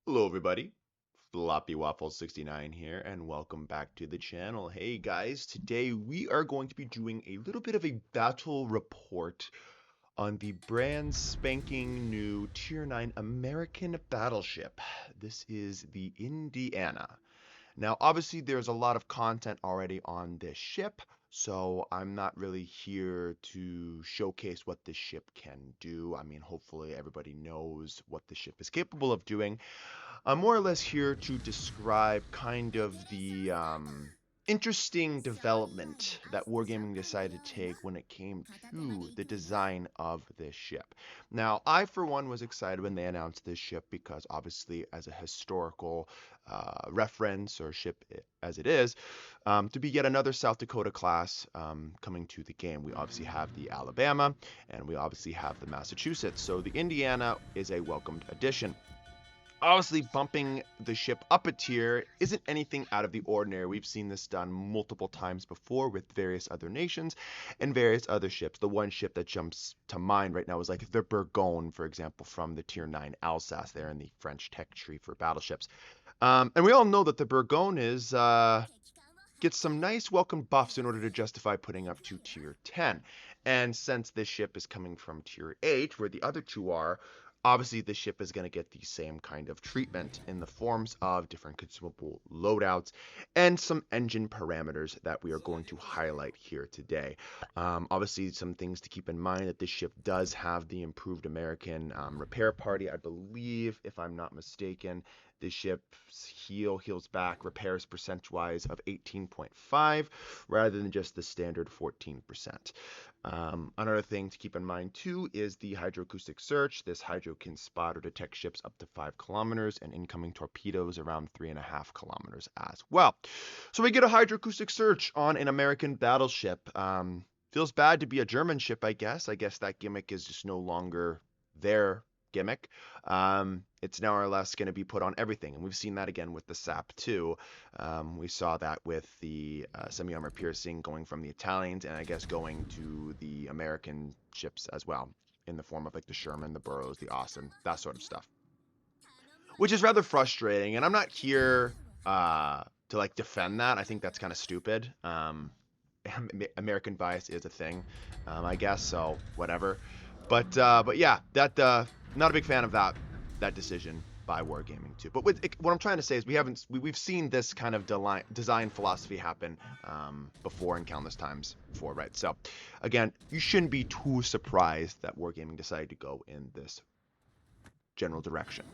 Hello everybody, Floppy Waffle 69 here, and welcome back to the channel. Hey guys, today we are going to be doing a little bit of a battle report on the brand spanking new Tier 9 American battleship. This is the Indiana. Now, obviously, there's a lot of content already on this ship, so I'm not really here to showcase what this ship can do. I mean, hopefully everybody knows what the ship is capable of doing. I'm more or less here to describe kind of the interesting development that Wargaming decided to take when it came to the design of this ship. Now, I, for one, was excited when they announced this ship because, obviously, as a historical reference or ship as it is, to be yet another South Dakota class coming to the game. We obviously have the Alabama and we obviously have the Massachusetts. So the Indiana is a welcomed addition. Obviously, bumping the ship up a tier isn't anything out of the ordinary. We've seen this done multiple times before with various other nations and various other ships. The one ship that jumps to mind right now is like the Bourgogne, for example, from the Tier 9 Alsace there in the French tech tree for battleships. And we all know that the Bourgogne gets some nice welcome buffs in order to justify putting up to Tier 10. And since this ship is coming from Tier 8, where the other two are, obviously the ship is going to get the same kind of treatment in the forms of different consumable loadouts and some engine parameters that we are going to highlight here today. Obviously, some things to keep in mind that this ship does have the improved American repair party. I believe, if I'm not mistaken, the ship's heals back repairs percent-wise of 18.5 rather than just the standard 14%. Another thing to keep in mind too is the hydroacoustic search. This hydro can spot or detect ships up to 5 kilometers and incoming torpedoes around 3.5 kilometers as well. So we get a hydroacoustic search on an American battleship. Feels bad to be a German ship, I guess. I guess that gimmick is just no longer their gimmick. It's now or less going to be put on everything, and we've seen that again with the SAP too. We saw that with the semi-armor piercing going from the Italians, and I guess going to the American ships as well, in the form of like the Sherman, the Burroughs, the Austin, that sort of stuff, which is rather frustrating. And I'm not here to like defend that. I think that's kind of stupid. American bias is a thing, I guess. So whatever. But yeah, that not a big fan of that decision by Wargaming too. But what I'm trying to say is we've seen this kind of design philosophy happen before and countless times before, right? So again, you shouldn't be too surprised that Wargaming decided to go in this general direction.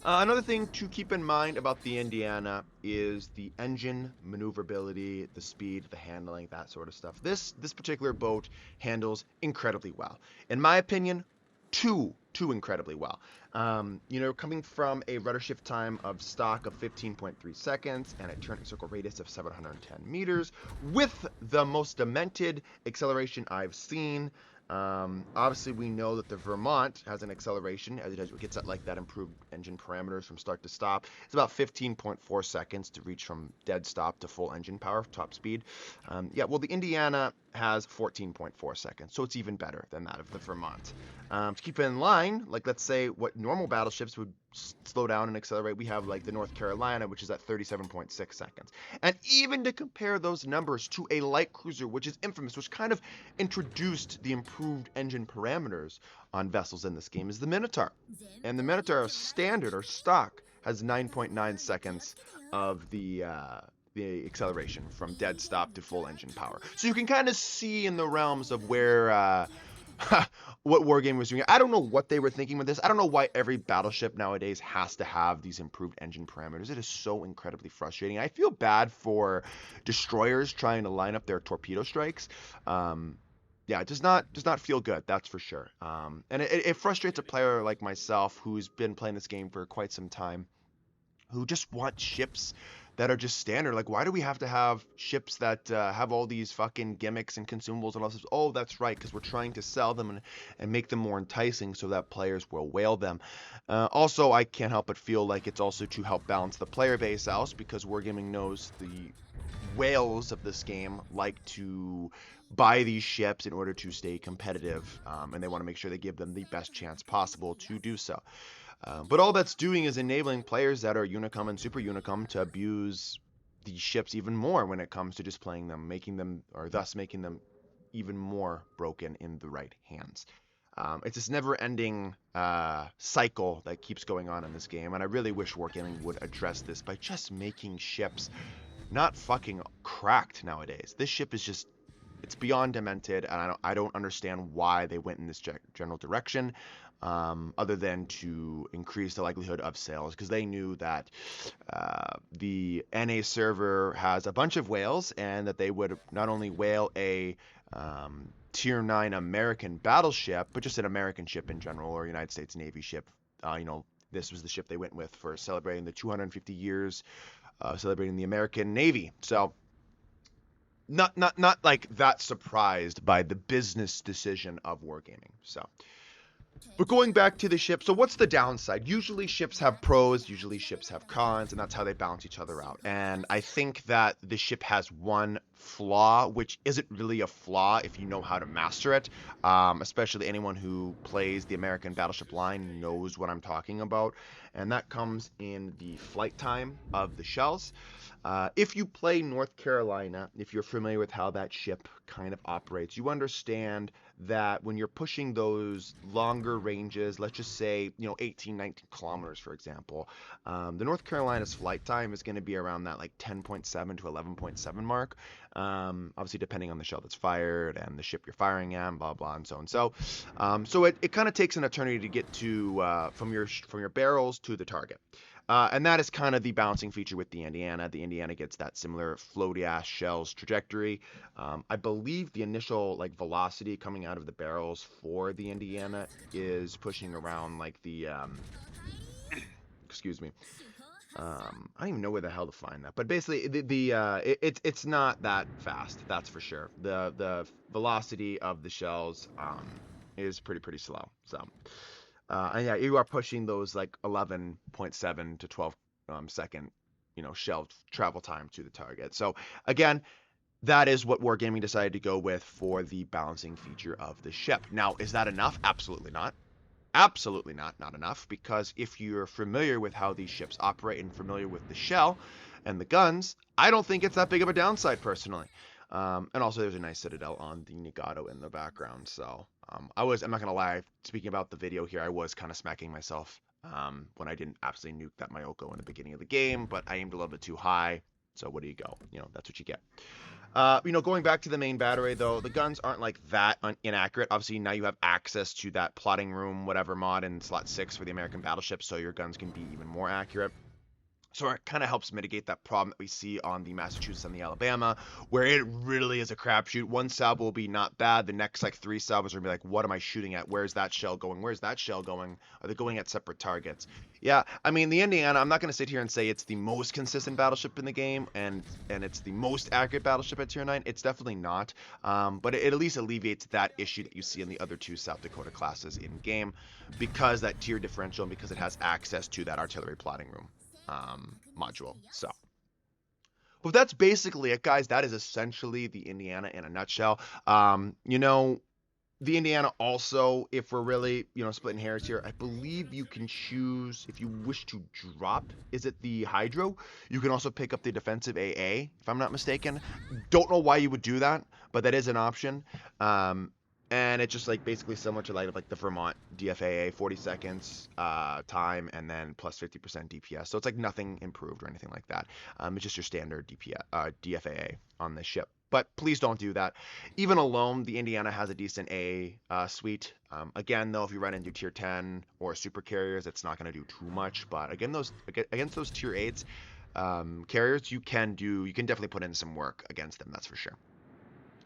Another thing to keep in mind about the Indiana is the engine maneuverability, the speed, the handling, that sort of stuff. This particular boat handles incredibly well. In my opinion, too incredibly well. Coming from a rudder shift time of stock of 15.3 seconds and a turning circle radius of 710 meters, with the most demented acceleration I've seen. Obviously, we know that the Vermont has an acceleration as it gets at like that improved engine parameters from start to stop. It's about 15.4 seconds to reach from dead stop to full engine power, top speed. Well, the Indiana has 14.4 seconds, so it's even better than that of the Vermont. To keep it in line, like let's say what normal battleships would slow down and accelerate, we have like the North Carolina, which is at 37.6 seconds. And even to compare those numbers to a light cruiser, which is infamous, which kind of introduced the improved engine parameters on vessels in this game, is the Minotaur. And the Minotaur standard or stock has 9.9 seconds of the acceleration from dead stop to full engine power. So you can kind of see in the realms of where what Wargaming was doing. I don't know what they were thinking with this. I don't know why every battleship nowadays has to have these improved engine parameters. It is so incredibly frustrating. I feel bad for destroyers trying to line up their torpedo strikes. Yeah, it does not feel good, that's for sure. And it frustrates a player like myself who's been playing this game for quite some time, who just want ships that are just standard. Like, why do we have to have ships that have all these fucking gimmicks and consumables and all this? Oh, that's right, because we're trying to sell them and make them more enticing so that players will whale them. Also, I can't help but feel like it's also to help balance the player base out, because Wargaming knows the whales of this game like to buy these ships in order to stay competitive, and they want to make sure they give them the best chance possible to do so. But all that's doing is enabling players that are Unicum and Super Unicum to abuse these ships even more when it comes to displaying them, making them, or thus making them even more broken in the right hands. It's this never-ending cycle that keeps going on in this game, and I really wish Wargaming would address this by just making ships not fucking cracked nowadays. This ship is just, it's beyond demented, and I don't understand why they went in this general direction, other than to increase the likelihood of sales, because they knew that the NA server has a bunch of whales, and that they would not only whale a Tier 9 American battleship, but just an American ship in general, or United States Navy ship. This was the ship they went with for celebrating the 250 years, celebrating the American Navy. So not like that surprised by the business decision of Wargaming. So, but going back to the ship, so what's the downside? Usually ships have pros, usually ships have cons, and that's how they balance each other out. And I think that the ship has one flaw, which isn't really a flaw if you know how to master it. Especially anyone who plays the American Battleship line knows what I'm talking about. And that comes in the flight time of the shells. If you play North Carolina, if you're familiar with how that ship kind of operates, you understand that when you're pushing those longer ranges, let's just say, 18, 19 kilometers, for example, the North Carolina's flight time is going to be around that like 10.7 to 11.7 mark. Obviously, depending on the shell that's fired and the ship you're firing at, blah, blah, and so on. So it kind of takes an eternity to get to from your barrels to the target. And that is kind of the bouncing feature with the Indiana. The Indiana gets that similar floaty ass shells trajectory. I believe the initial velocity coming out of the barrels for the Indiana is pushing around like the excuse me. I don't even know where the hell to find that, but basically it's not that fast. That's for sure. The velocity of the shells is pretty slow. So. And yeah, you are pushing those like 11.7 to 12 second, shell travel time to the target. So again, that is what Wargaming decided to go with for the balancing feature of the ship. Now, is that enough? Absolutely not. Absolutely not enough, because if you're familiar with how these ships operate and familiar with the shell and the guns, I don't think it's that big of a downside personally. And also there's a nice Citadel on the Nagato in the background. So I'm not gonna lie, speaking about the video here, I was kind of smacking myself when I didn't absolutely nuke that Mayoko in the beginning of the game, but I aimed a little bit too high. So what do you go? That's what you get. Going back to the main battery though, the guns aren't like that inaccurate. Obviously now you have access to that plotting room, whatever mod in slot 6 for the American battleship, so your guns can be even more accurate. So it kind of helps mitigate that problem that we see on the Massachusetts and the Alabama, where it really is a crapshoot. One sub will be not bad. The next 3 subs are gonna be like, what am I shooting at? Where's that shell going? Where's that shell going? Are they going at separate targets? Yeah, I mean, the Indiana, I'm not gonna sit here and say it's the most consistent battleship in the game and it's the most accurate battleship at Tier 9. It's definitely not. But it at least alleviates that issue that you see in the other 2 South Dakota classes in game, because that tier differential and because it has access to that artillery plotting room module. So, but that's basically it, guys. That is essentially the Indiana in a nutshell. The Indiana also, if we're really, splitting hairs here, I believe you can choose, if you wish to drop, is it the Hydro? You can also pick up the defensive AA, if I'm not mistaken. Don't know why you would do that, but that is an option. And it's just basically similar to like the Vermont DFAA, 40 seconds time, and then plus 50% DPS. So it's nothing improved or anything like that. It's just your standard DFAA on this ship. But please don't do that. Even alone, the Indiana has a decent A suite. Again, though, if you run into tier 10 or super carriers, it's not going to do too much. But again, against those tier 8s carriers, you can definitely put in some work against them. That's for sure.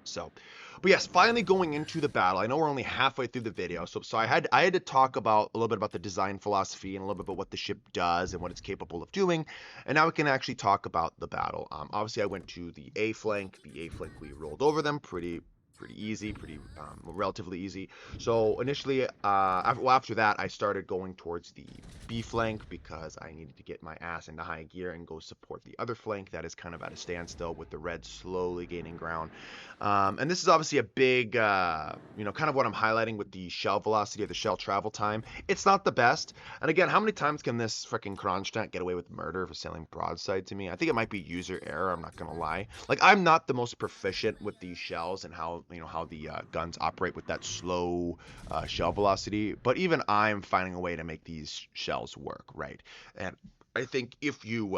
So, but yes, finally going into the battle. I know we're only halfway through the video, so I had to talk about a little bit about the design philosophy and a little bit about what the ship does and what it's capable of doing, and now we can actually talk about the battle. Obviously, I went to the A flank. The A flank, we rolled over them pretty pretty easy, pretty relatively easy. So initially, after that, I started going towards the B flank because I needed to get my ass into high gear and go support the other flank that is kind of at a standstill with the Reds slowly gaining ground. And this is obviously a big, kind of what I'm highlighting with the shell velocity or the shell travel time. It's not the best. And again, how many times can this freaking Kronstadt get away with murder for sailing broadside to me? I think it might be user error. I'm not gonna lie. Like, I'm not the most proficient with these shells and how the guns operate with that slow shell velocity. But even I'm finding a way to make these shells work, right? And I think if you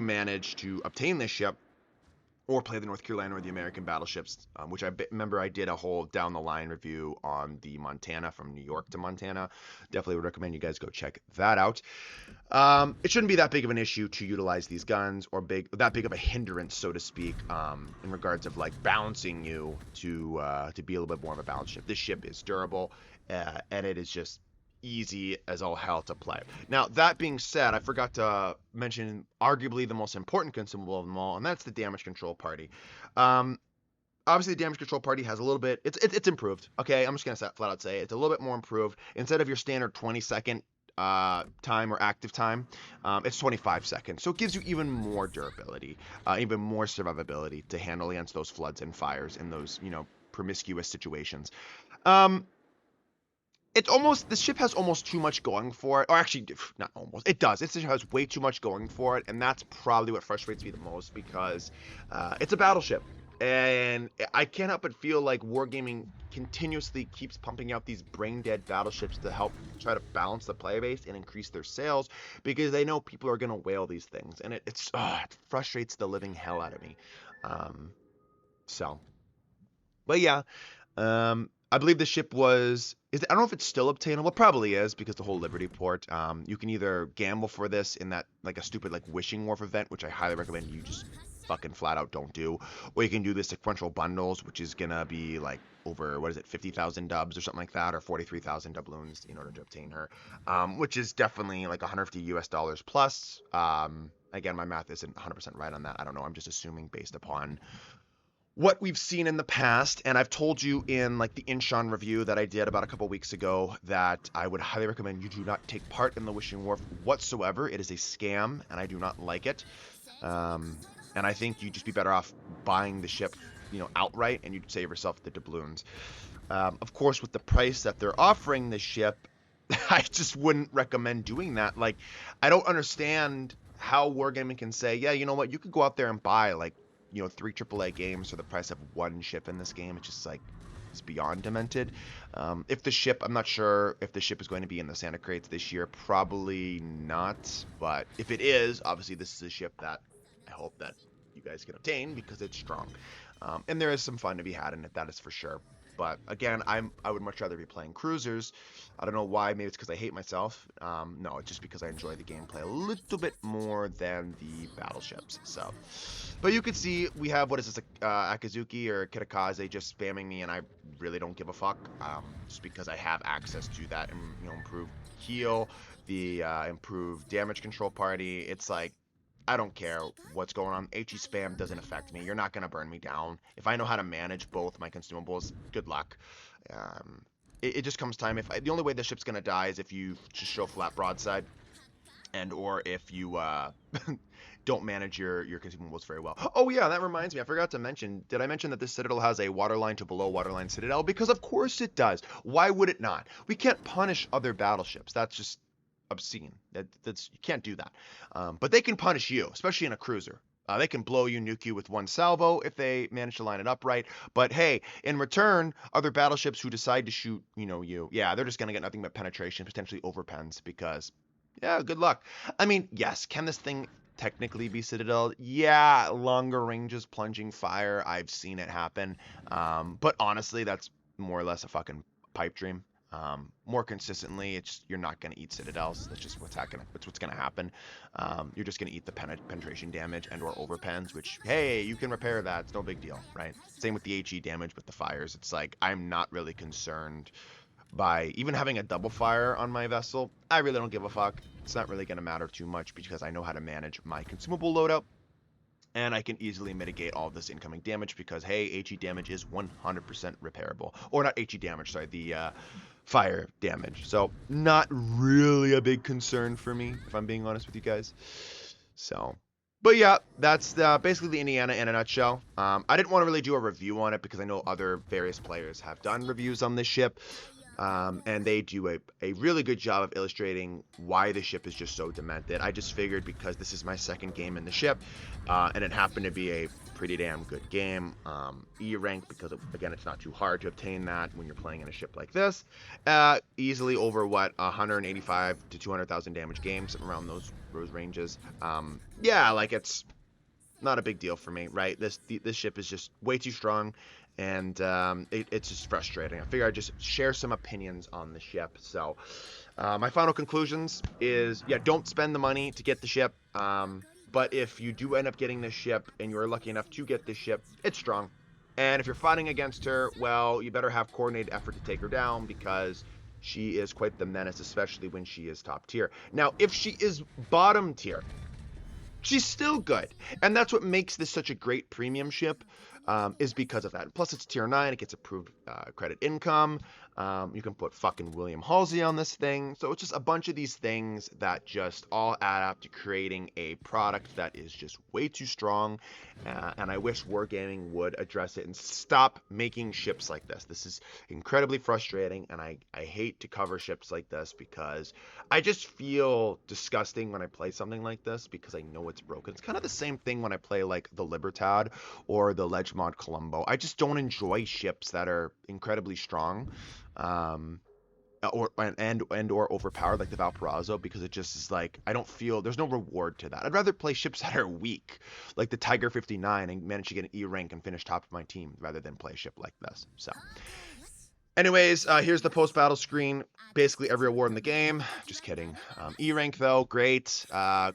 manage to obtain this ship or play the North Carolina or the American battleships, which remember I did a whole down the line review on the Montana from New York to Montana. Definitely would recommend you guys go check that out. It shouldn't be that big of an issue to utilize these guns or that big of a hindrance, so to speak, in regards of like balancing you to be a little bit more of a balanced ship. This ship is durable, and it is just easy as all hell to play. Now, that being said, I forgot to mention arguably the most important consumable of them all, and that's the damage control party. Obviously, the damage control party has a little bit, it's improved. Okay, I'm just going to flat out say it's a little bit more improved. Instead of your standard 20-second time or active time, it's 25 seconds. So it gives you even more durability, even more survivability to handle against those floods and fires in those, promiscuous situations. The ship has almost too much going for it, or actually, not almost, it does. It has way too much going for it, and that's probably what frustrates me the most because it's a battleship. And I can't help but feel like Wargaming continuously keeps pumping out these brain-dead battleships to help try to balance the player base and increase their sales because they know people are going to whale these things. And it frustrates the living hell out of me. But yeah, I believe the ship I don't know if it's still obtainable. It probably is because the whole Liberty port. You can either gamble for this in that like a stupid like Wishing Wharf event, which I highly recommend you just fucking flat out don't do, or you can do the sequential bundles, which is gonna be like over 50,000 dubs or something like that, or 43,000 doubloons in order to obtain her, which is definitely like 150 US dollars plus. Again, my math isn't 100% right on that. I don't know. I'm just assuming based upon what we've seen in the past, and I've told you in like the Incheon review that I did about a couple weeks ago that I would highly recommend you do not take part in the Wishing Wharf whatsoever. It is a scam, and I do not like it. And I think you'd just be better off buying the ship, outright, and you'd save yourself the doubloons. Of course, with the price that they're offering the ship, I just wouldn't recommend doing that. Like, I don't understand how Wargaming can say, yeah, you know what, you could go out there and buy like 3 AAA games for the price of one ship in this game. It's just like, it's beyond demented. I'm not sure if the ship is going to be in the Santa crates this year. Probably not. But if it is, obviously this is a ship that I hope that you guys can obtain because it's strong. And there is some fun to be had in it, that is for sure. But again, I would much rather be playing cruisers. I don't know why. Maybe it's because I hate myself. No, it's just because I enjoy the gameplay a little bit more than the battleships. So, but you could see we have, what is this, Akazuki or Kitakaze just spamming me, and I really don't give a fuck. Just because I have access to that and improved heal, the improved damage control party. It's like, I don't care what's going on. HE spam doesn't affect me. You're not going to burn me down. If I know how to manage both my consumables, good luck. It just comes time. The only way the ship's going to die is if you just show flat broadside, or if you don't manage your consumables very well. Oh yeah, that reminds me. I forgot to mention. Did I mention that this Citadel has a waterline to below waterline Citadel? Because of course it does. Why would it not? We can't punish other battleships. That's just obscene. You can't do that. But they can punish you, especially in a cruiser. They can blow you, nuke you with one salvo if they manage to line it up right. But hey, in return, other battleships who decide to shoot, they're just gonna get nothing but penetration, potentially overpens, because, yeah, good luck. I mean, yes, can this thing technically be Citadel? Yeah, longer ranges, plunging fire. I've seen it happen. But honestly, that's more or less a fucking pipe dream. More consistently, you're not going to eat Citadels. That's just what's going to happen. You're just going to eat the penetration damage and or overpens, which, hey, you can repair that. It's no big deal, right? Same with the HE damage with the fires. It's like, I'm not really concerned by even having a double fire on my vessel. I really don't give a fuck. It's not really going to matter too much because I know how to manage my consumable loadout. And I can easily mitigate all of this incoming damage because, hey, HE damage is 100% repairable. Or not HE damage, sorry, the fire damage. So not really a big concern for me, if I'm being honest with you guys. So, but yeah, that's basically the Indiana in a nutshell. I didn't want to really do a review on it because I know other various players have done reviews on this ship. And they do a really good job of illustrating why the ship is just so demented. I just figured because this is my second game in the ship, and it happened to be a pretty damn good game. E rank, because again, it's not too hard to obtain that when you're playing in a ship like this. Easily over what, 185 to 200,000 damage game, something around those ranges. Yeah, like it's not a big deal for me, right? This ship is just way too strong, and it's just frustrating. I figure I'd just share some opinions on the ship. So my final conclusions is, yeah, don't spend the money to get the ship. But if you do end up getting this ship and you're lucky enough to get this ship, it's strong. And if you're fighting against her, well, you better have coordinated effort to take her down because she is quite the menace, especially when she is top tier. Now, if she is bottom tier, she's still good, and that's what makes this such a great premium ship, is because of that. Plus, it's tier 9, it gets approved credit income. You can put fucking William Halsey on this thing. So it's just a bunch of these things that just all add up to creating a product that is just way too strong. And I wish Wargaming would address it and stop making ships like this. This is incredibly frustrating, and I hate to cover ships like this because I just feel disgusting when I play something like this because I know it's broken. It's kind of the same thing when I play like the Libertad or the Legmod Colombo. I just don't enjoy ships that are incredibly strong, or overpowered like the Valparaiso, because it just is like I don't feel there's no reward to that. I'd rather play ships that are weak, like the Tiger 59, and manage to get an E rank and finish top of my team rather than play a ship like this. So. Anyways, here's the post-battle screen. Basically every award in the game. Just kidding. E rank though, great.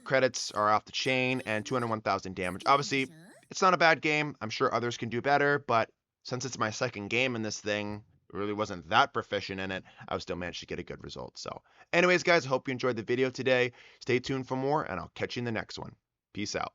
Credits are off the chain, and 201,000 damage. Obviously, it's not a bad game. I'm sure others can do better, but since it's my second game in this thing, really wasn't that proficient in it, I still managed to get a good result. So anyways, guys, I hope you enjoyed the video today. Stay tuned for more, and I'll catch you in the next one. Peace out.